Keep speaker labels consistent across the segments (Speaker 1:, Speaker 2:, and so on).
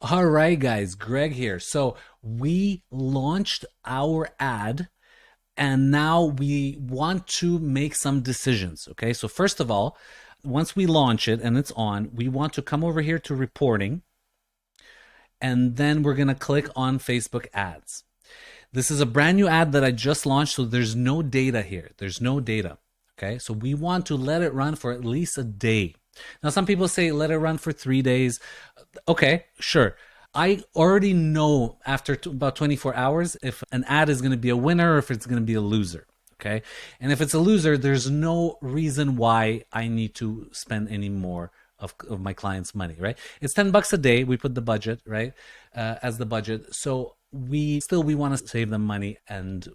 Speaker 1: All right, guys, Greg here. So we launched our ad and now we want to make some decisions. Okay, so first of all, once we launch it and it's on, we want to come over here to reporting and then we're going to click on Facebook ads. This is a brand new ad that I just launched, so there's no data here. There's no data. Okay, so we want to let it run for at least a day. Now, some people say let it run for 3 days. Okay, sure. I already know after about 24 hours if an ad is going to be a winner or if it's going to be a loser. Okay, and if it's a loser, there's no reason why I need to spend any more of my client's money, right? It's $10 a day. We put the budget, right, as the budget. So we want to save them money and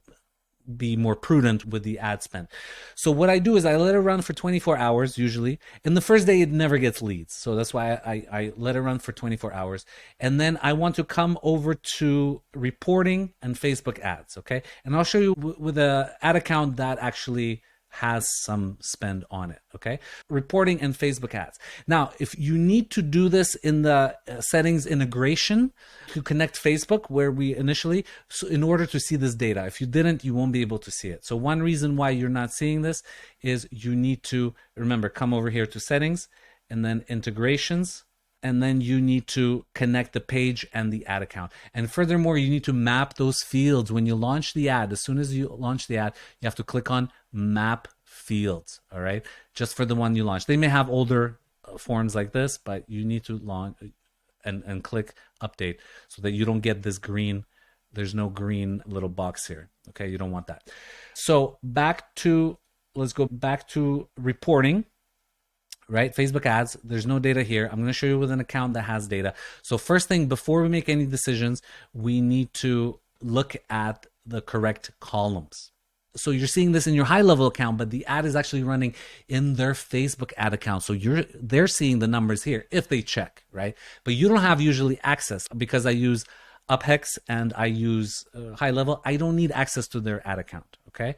Speaker 1: be more prudent with the ad spend. So what I do is I let it run for 24 hours usually. In the first day, it never gets leads. So that's why I let it run for 24 hours. And then I want to come over to reporting and Facebook ads, okay? And I'll show you with an ad account that actually has some spend on it, okay? Reporting and Facebook ads. Now, if you need to do this in the settings integration to connect Facebook where we initially, so in order to see this data, if you didn't, you won't be able to see it. So one reason why you're not seeing this is you need to, remember, come over here to settings and then integrations, and then you need to connect the page and the ad account. And furthermore, you need to map those fields when you launch the ad. As soon as you launch the ad, you have to click on map fields, all right? Just for the one you launch. They may have older forms like this, but you need to launch and click update so that you don't get this green, there's no green little box here, okay? You don't want that. So let's go back to reporting. Right? Facebook ads, there's no data here. I'm going to show you with an account that has data. So first thing, before we make any decisions, we need to look at the correct columns. So you're seeing this in your HighLevel account, but the ad is actually running in their Facebook ad account. So they're seeing the numbers here if they check, right? But you don't have usually access because I use UpHex and I use HighLevel. I don't need access to their ad account, okay?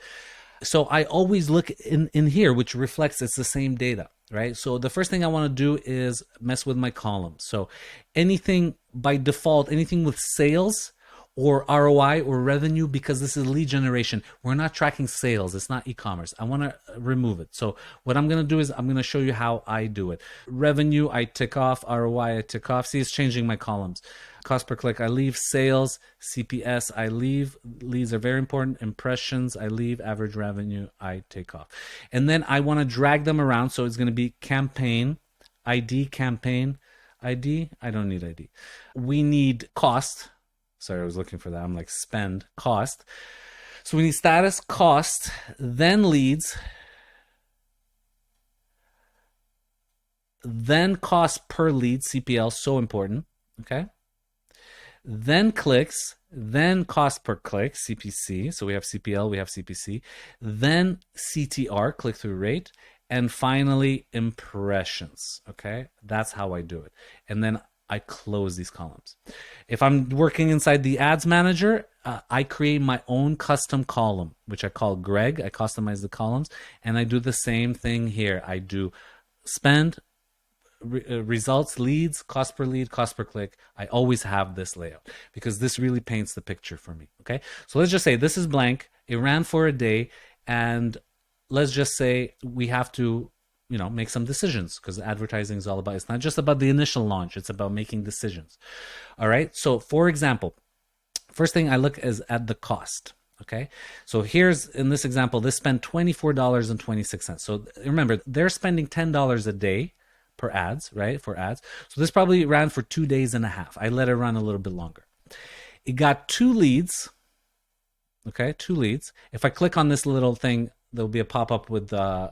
Speaker 1: So I always look in here, which reflects it's the same data, right? So the first thing I want to do is mess with my columns. So anything by default, anything with sales or ROI or revenue, because this is lead generation, we're not tracking sales. It's not e-commerce. I want to remove it. So what I'm going to do is I'm going to show you how I do it. Revenue, I tick off. ROI, I tick off. See, it's changing my columns. Cost per click, I leave. Sales, CPS, I leave. Leads are very important. Impressions, I leave. Average revenue, I take off. And then I want to drag them around. So it's going to be campaign, campaign, ID. I don't need ID. We need cost. Sorry, I was looking for that. I'm like spend, cost. So we need status, cost, then leads, then cost per lead, CPL, so important, okay? Then clicks, then cost per click, CPC. So we have CPL, we have CPC. Then CTR, click-through rate. And finally, impressions, okay? That's how I do it. And then I close these columns. If I'm working inside the ads manager, I create my own custom column, which I call Greg. I customize the columns, and I do the same thing here. I do spend, results, leads, cost per lead, cost per click. I always have this layout because this really paints the picture for me, okay? So let's just say this is blank. It ran for a day, and let's just say we have to make some decisions because advertising is all about, it's not just about the initial launch, it's about making decisions. All right. So for example, first thing I look is at the cost. Okay. So here's, in this example, this spent $24.26. So remember, they're spending $10 a day per ads, right? For ads. So this probably ran for 2.5 days. I let it run a little bit longer. It got 2 leads. Okay. 2 leads. If I click on this little thing, there'll be a pop-up with the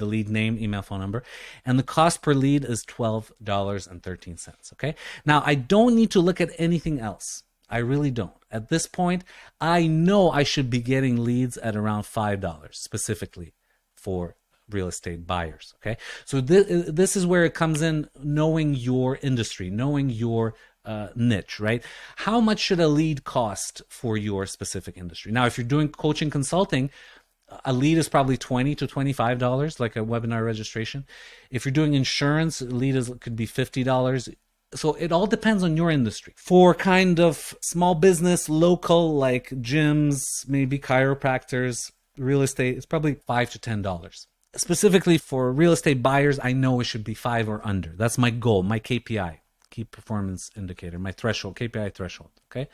Speaker 1: lead name, email, phone number, and the cost per lead is $12.13. Okay. Now I don't need to look at anything else. I really don't. At this point, I know I should be getting leads at around $5 specifically for real estate buyers. Okay. So this is where it comes in, knowing your industry, knowing your niche, right? How much should a lead cost for your specific industry? Now, if you're doing coaching consulting, a lead is probably $20 to $25, like a webinar registration. If you're doing insurance, a lead could be $50. So it all depends on your industry. For kind of small business, local, like gyms, maybe chiropractors, real estate, it's probably $5 to $10. Specifically for real estate buyers, I know it should be 5 or under. That's my goal, my KPI, key performance indicator, my threshold, KPI threshold. Okay.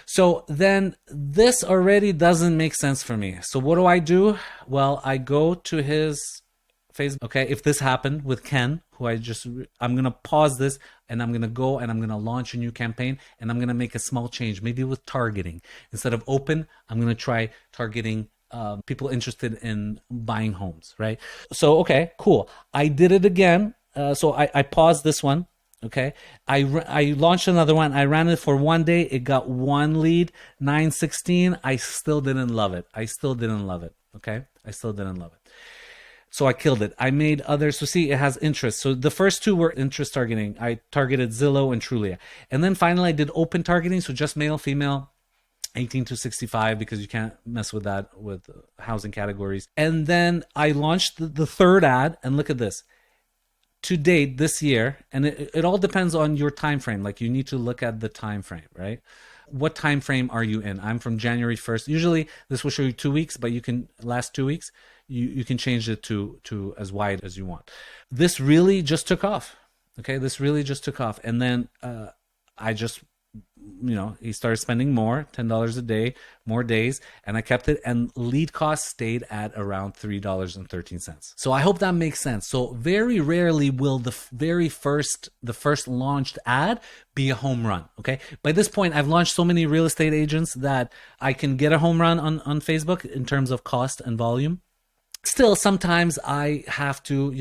Speaker 1: So then this already doesn't make sense for me. So what do? Well, I go to his Facebook. Okay. If this happened with Ken, I'm going to pause this and I'm going to go and I'm going to launch a new campaign and I'm going to make a small change, maybe with targeting. Instead of open, I'm going to try targeting people interested in buying homes, right? So, okay, cool. I did it again. So I paused this one. Okay. I launched another one. I ran it for 1 day. It got 1 lead, 916. I still didn't love it. Okay. I still didn't love it. So I killed it. I made others. So see, it has interest. So the first 2 were interest targeting. I targeted Zillow and Trulia. And then finally I did open targeting. So just male, female, 18 to 65, because you can't mess with that with housing categories. And then I launched the third ad, and look at this. To date this year, and it all depends on your time frame. Like you need to look at the time frame, right? What time frame are you in? I'm from January 1st. Usually this will show you 2 weeks, but you can last 2 weeks. You can change it to as wide as you want. This really just took off. Okay, this really just took off, and then I just, he started spending more, $10 a day, more days, and I kept it, and lead cost stayed at around $3.13. So I hope that makes sense. So very rarely will the first launched ad be a home run. Okay. By this point, I've launched so many real estate agents that I can get a home run on Facebook in terms of cost and volume. Still, sometimes I have to,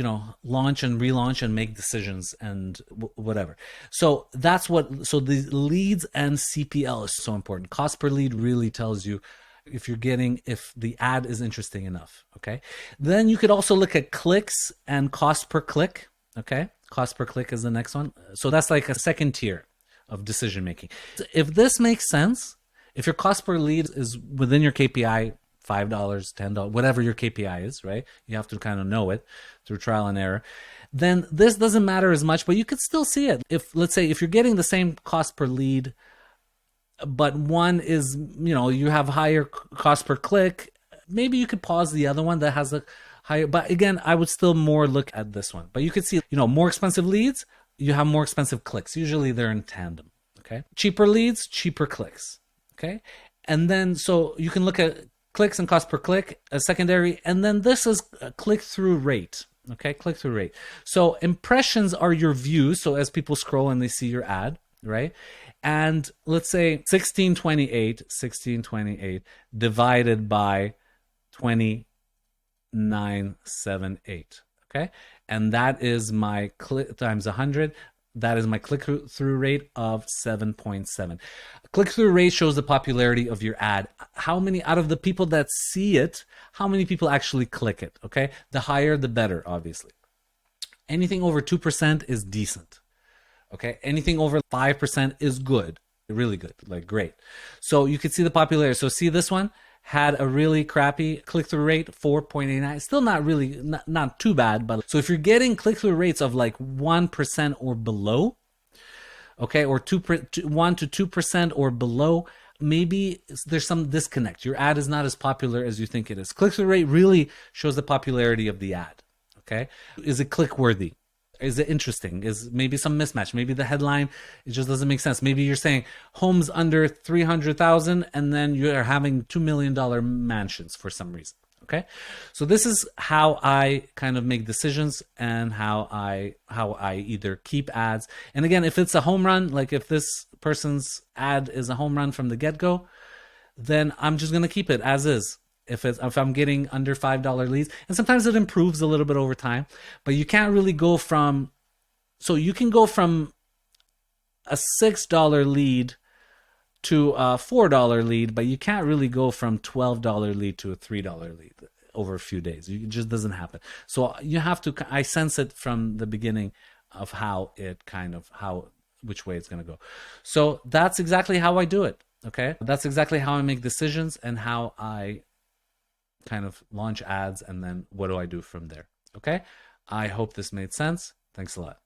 Speaker 1: launch and relaunch and make decisions and whatever. So so the leads and CPL is so important. Cost per lead really tells you if the ad is interesting enough. Okay. Then you could also look at clicks and cost per click. Okay. Cost per click is the next one. So that's like a second tier of decision making. If this makes sense, if your cost per lead is within your KPI, $5, $10, whatever your KPI is, right? You have to kind of know it through trial and error. Then this doesn't matter as much, but you could still see it. Let's say if you're getting the same cost per lead, but one is, you have higher cost per click, maybe you could pause the other one that has a higher, but again, I would still more look at this one. But you could see, more expensive leads, you have more expensive clicks. Usually they're in tandem, okay? Cheaper leads, cheaper clicks, okay? And then, so you can look at clicks and cost per click, a secondary, and then this is click-through rate. Okay, click-through rate. So impressions are your views. So as people scroll and they see your ad, right? And let's say 1628 divided by 2978. Okay, and that is my click times 100. That is my click-through rate of 7.7. Click-through rate shows the popularity of your ad. How many out of the people that see it, how many people actually click it, okay? The higher, the better, obviously. Anything over 2% is decent, okay? Anything over 5% is good, really good, like great. So you can see the popularity. So see this one? Had a really crappy click-through rate, 4.89. Still not too bad, but so if you're getting click-through rates of like 1% or below, okay, or 1 to 2% or below, maybe there's some disconnect. Your ad is not as popular as you think it is. Click-through rate really shows the popularity of the ad, okay? Is it click-worthy? Is it interesting? Is maybe some mismatch? Maybe the headline, it just doesn't make sense. Maybe you're saying homes under 300,000 and then you're having $2 million mansions for some reason. Okay. So this is how I kind of make decisions and how I either keep ads. And again, if it's a home run, like if this person's ad is a home run from the get-go, then I'm just going to keep it as is. If I'm getting under $5 leads, and sometimes it improves a little bit over time, but you can't really go from, so you can go from a $6 lead to a $4 lead, but you can't really go from $12 lead to a $3 lead over a few days. It just doesn't happen. So you have to, I sense it from the beginning of which way it's going to go. So that's exactly how I do it. Okay. That's exactly how I make decisions and how I kind of launch ads, and then what do I do from there? Okay. I hope this made sense. Thanks a lot.